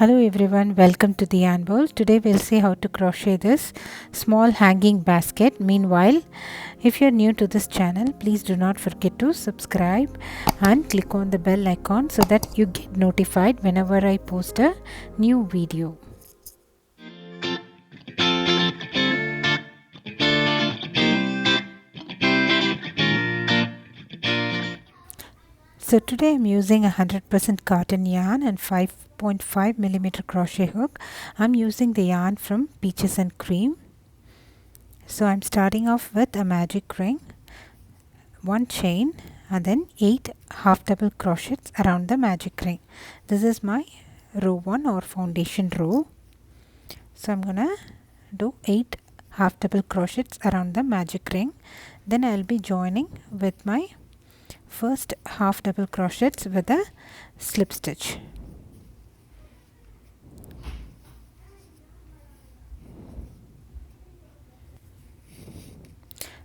Hello everyone, welcome to the yarn bowl. Today we'll see how to crochet this small hanging basket. Meanwhile, if you're new to this channel, please do not forget to subscribe and click on the bell icon so that you get notified whenever I post a new video. So today I'm using 100% cotton yarn and 5.5 millimeter crochet hook. I'm using the yarn from Peaches and Cream. So I'm starting off with a magic ring, one chain, and then 8 half double crochets around the magic ring. This is my row 1 or foundation row. So I'm gonna do 8 half double crochets around the magic ring. Then I'll be joining with my first half double crochets with a slip stitch.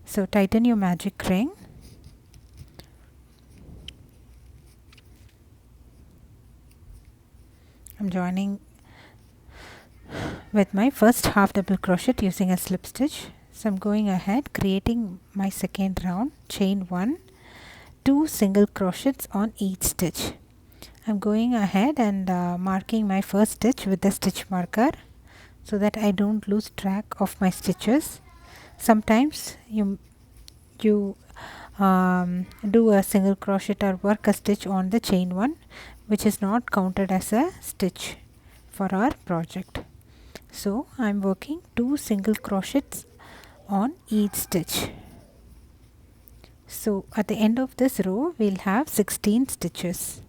So tighten your magic ring. I'm joining with my first half double crochet using a slip stitch. So I'm going ahead, creating my second round, chain 1, 2 single crochets on each stitch. I'm going ahead and marking my first stitch with the stitch marker so that I don't lose track of my stitches. Sometimes you do a single crochet or work a stitch on the chain 1, which is not counted as a stitch for our project. So I'm working 2 single crochets on each stitch. So at the end of this row we'll have 16 stitches,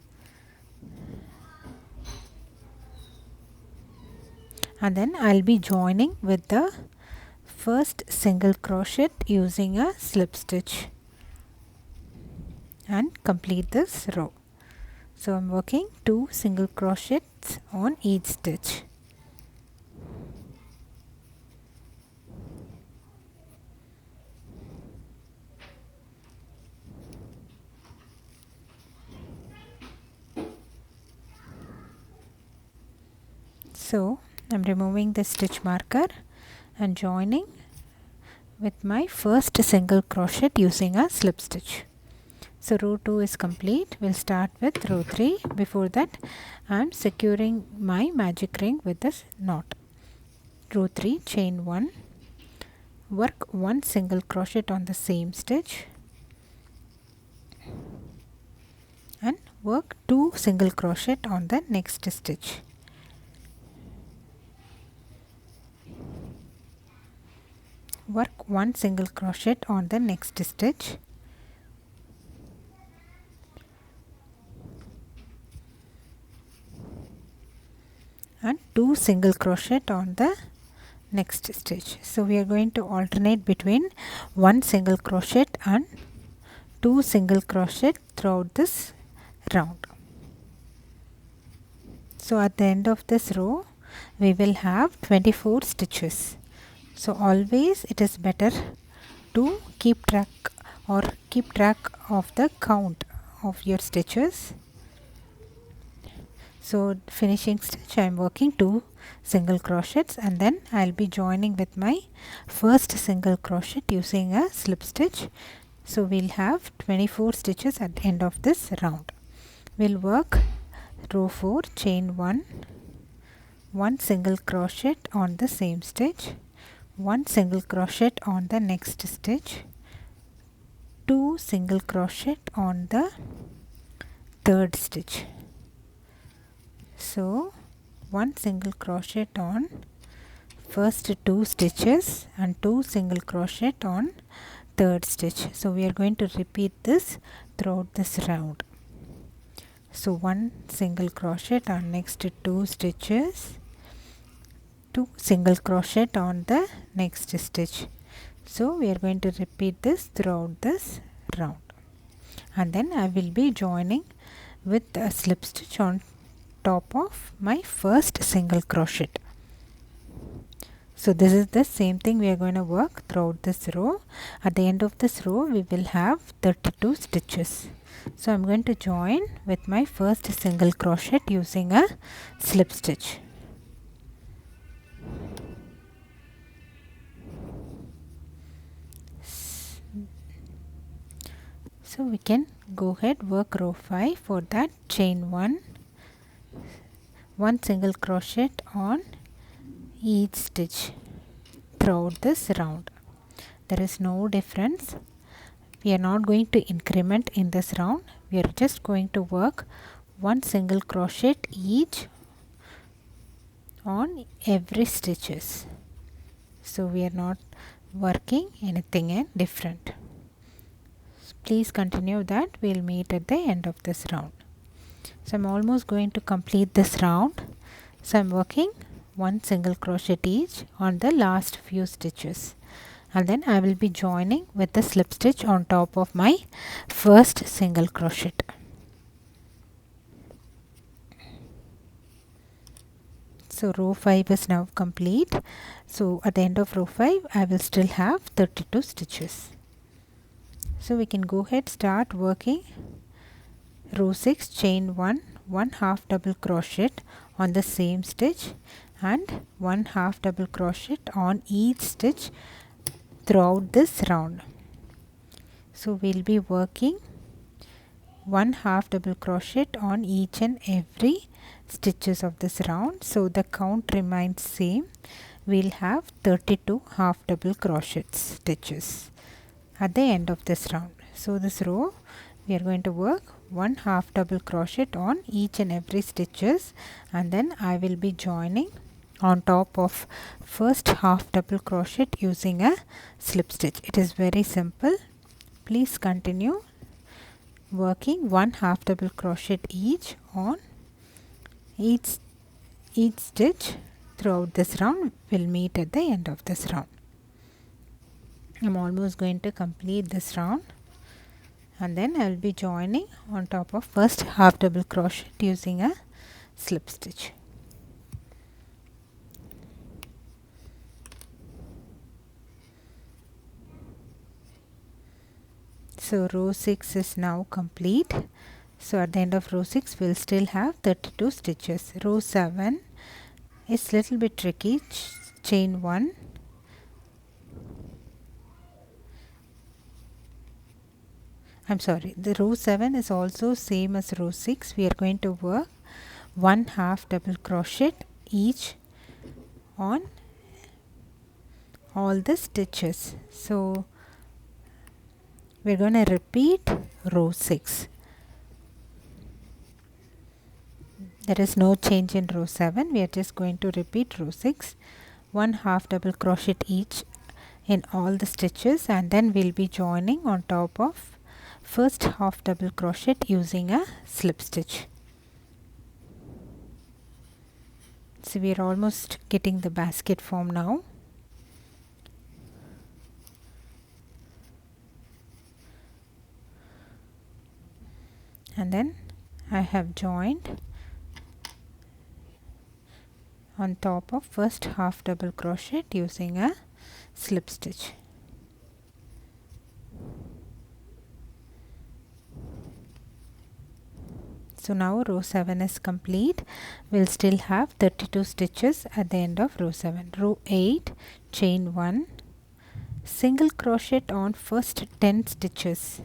and then I'll be joining with the first single crochet using a slip stitch and complete this row. So I'm working 2 single crochets on each stitch. So I'm removing the stitch marker and joining with my first single crochet using a slip stitch. So row 2 is complete. We'll start with row 3. Before that, I'm securing my magic ring with this knot. Row 3, chain 1, work 1 single crochet on the same stitch and work 2 single crochet on the next stitch. Work 1 single crochet on the next stitch and 2 single crochet on the next stitch. So we are going to alternate between 1 single crochet and 2 single crochet throughout this round. So at the end of this row we will have 24 stitches. So always it is better to keep track of the count of your stitches. So finishing stitch, I am working 2 single crochets and then I'll be joining with my first single crochet using a slip stitch. So we'll have 24 stitches at the end of this round. We'll work row 4, chain 1, 1 single crochet on the same stitch, 1 single crochet on the next stitch, 2 single crochet on the third stitch. So 1 single crochet on first 2 stitches and 2 single crochet on third stitch. So we are going to repeat this throughout this round. So 1 single crochet on next 2 stitches, 2 single crochet on the next stitch. So we are going to repeat this throughout this round, and then I will be joining with a slip stitch on top of my first single crochet. So this is the same thing we are going to work throughout this row. At the end of this row we will have 32 stitches. So I'm going to join with my first single crochet using a slip stitch. So we can go ahead, work row 5. For that, chain 1 single crochet on each stitch throughout this round. There is no difference. We are not going to increment in this round. We are just going to work one single crochet each on every stitches. So we are not working anything different. Please continue that. We'll meet at the end of this round. So I'm almost going to complete this round. So I'm working one single crochet each on the last few stitches, and then I will be joining with the slip stitch on top of my first single crochet. So row 5 is now complete. So at the end of row 5 I will still have 32 stitches. So we can go ahead, start working row 6, chain 1 half double crochet on the same stitch and 1 half double crochet on each stitch throughout this round. So we'll be working 1 half double crochet on each and every stitches of this round. So the count remains same. We'll have 32 half double crochet stitches at the end of this round. So this row we are going to work 1 half double crochet on each and every stitches, and then I will be joining on top of first half double crochet using a slip stitch. It is very simple. Please continue working 1 half double crochet each on each stitch throughout this round. We'll meet at the end of this round. I'm almost going to complete this round, and then I will be joining on top of first half double crochet using a slip stitch. So row 6 is now complete. So at the end of row 6 we'll still have 32 stitches. Row 7 is little bit tricky. Chain 1, I'm sorry, the row 7 is also same as row 6. We are going to work 1 half double crochet each on all the stitches. So we're going to repeat row 6. There is no change in row 7. We are just going to repeat row 6. 1 half double crochet each in all the stitches, and then we'll be joining on top of first half double crochet using a slip stitch. So we are almost getting the basket form now. And then I have joined on top of first half double crochet using a slip stitch. So now row 7 is complete. We'll still have 32 stitches at the end of row 7. Row 8, chain 1, single crochet on first 10 stitches.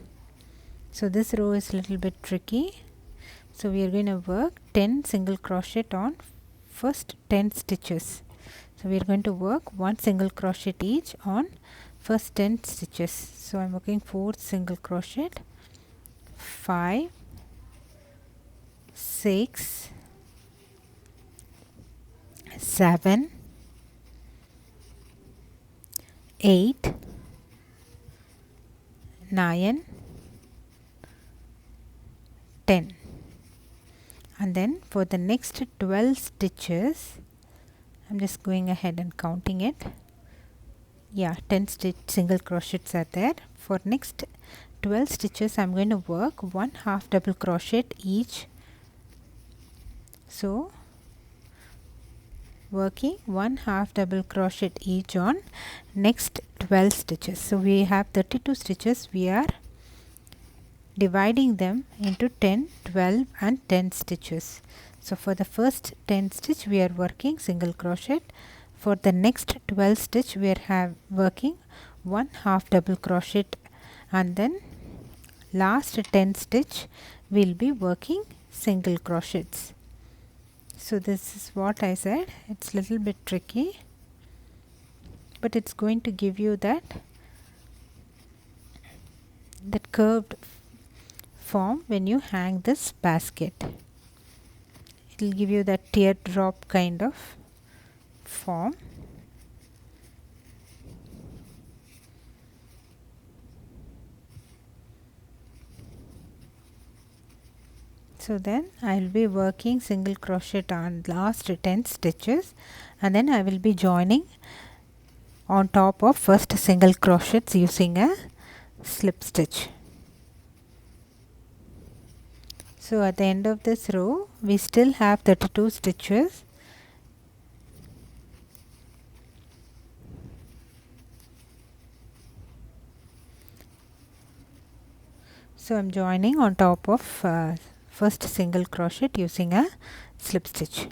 So this row is a little bit tricky. So we are going to work 10 single crochet on first 10 stitches. So we are going to work one single crochet each on first 10 stitches. So I'm working 4 single crochet, 5, 6, 7, 8, 9, 10. And then for the next 12 stitches, I'm just going ahead and counting it. Yeah, 10 single crochets are there. For next 12 stitches I'm going to work 1 half double crochet each. So working 1 half double crochet each on next 12 stitches. So we have 32 stitches. We are dividing them into 10, 12 and 10 stitches. So for the first 10 stitch we are working single crochet. For the next 12 stitch we are working 1 half double crochet, and then last 10 stitch we'll be working single crochets. So this is what I said. It's a little bit tricky, but it's going to give you that curved form when you hang this basket. It will give you that teardrop kind of form. So then I will be working single crochet on last 10 stitches, and then I will be joining on top of first single crochets using a slip stitch. So at the end of this row we still have 32 stitches. So I'm joining on top of first single crochet using a slip stitch.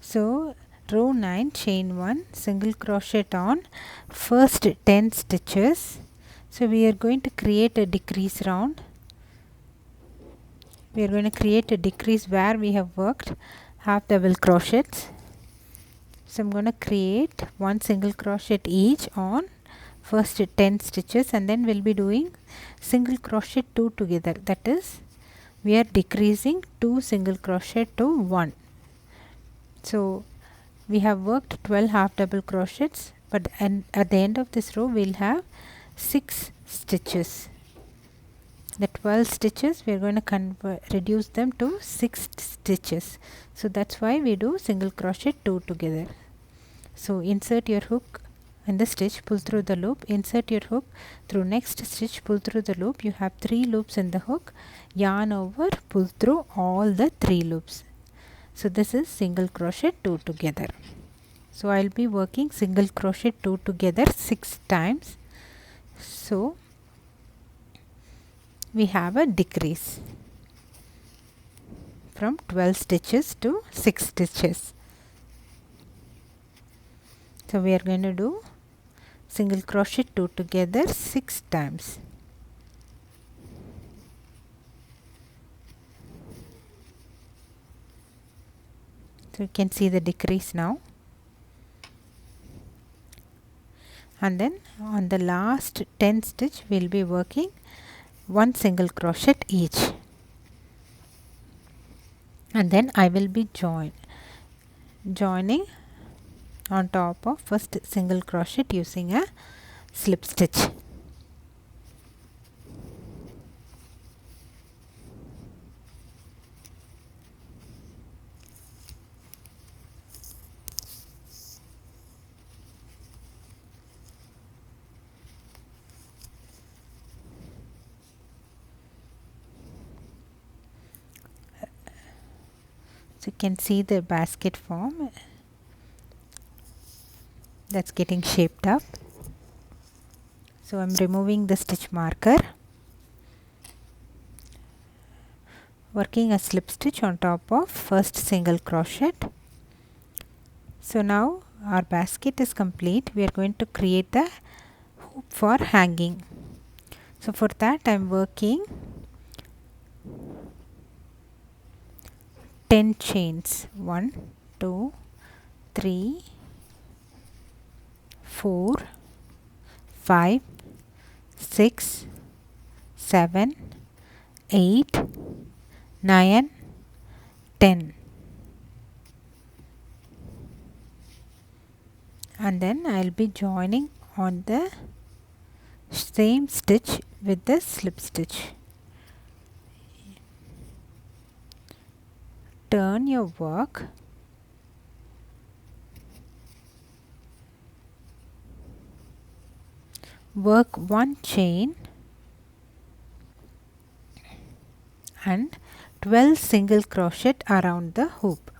So row 9, chain 1, single crochet on first 10 stitches. So we are going to create a decrease round. We are going to create a decrease where we have worked half double crochets. So I'm going to create one single crochet each on first 10 stitches, and then we'll be doing single crochet 2 together. That is, we are decreasing 2 single crochet to 1. So we have worked 12 half double crochets, but at the end of this row we'll have 6 stitches. The 12 stitches we are going to reduce them to 6 stitches. So that's why we do single crochet 2 together. So insert your hook in the stitch, pull through the loop, insert your hook through next stitch, pull through the loop. You have 3 loops in the hook, yarn over, pull through all the 3 loops. So this is single crochet 2 together. So I'll be working single crochet 2 together 6 times. So we have a decrease from 12 stitches to 6 stitches. So we are going to do single crochet 2 together 6 times. So you can see the decrease now. And then on the last 10 stitch we will be working one single crochet each, and then I will be joining on top of first single crochet using a slip stitch. So you can see the basket form that's getting shaped up. So I'm removing the stitch marker, working a slip stitch on top of first single crochet. So now our basket is complete. We are going to create the hoop for hanging. So for that I'm working 10 chains. 1, 2, 3, 4, 5, 6, 7, 8, 9, 10. And then I'll be joining on the same stitch with the slip stitch. Turn your work work 1 chain and 12 single crochet around the hoop.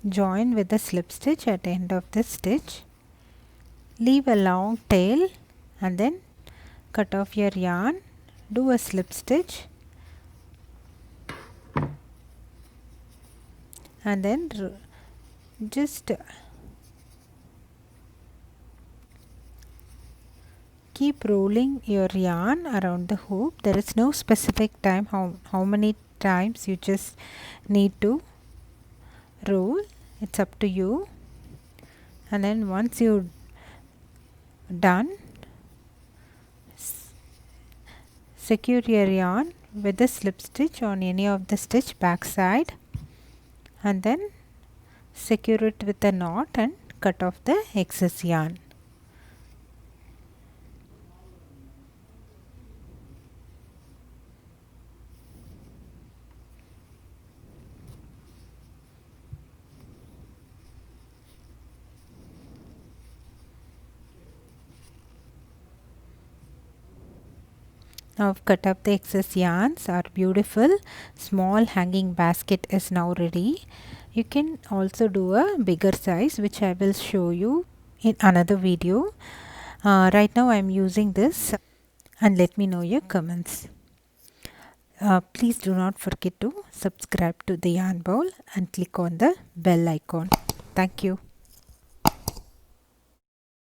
Join with the slip stitch at the end of the stitch. Leave a long tail and then cut off your yarn. Do a slip stitch and then just keep rolling your yarn around the hoop. There is no specific time how many times you just need to roll. It's up to you. And then once you're done, secure your yarn with a slip stitch on any of the stitch back side and then secure it with a knot and cut off the excess yarn. Now I've cut up the excess yarns. Our beautiful small hanging basket is now ready. You can also do a bigger size, which I will show you in another video. Right now I am using this, and let me know your comments. Please do not forget to subscribe to the Yarn Bowl and click on the bell icon. Thank you.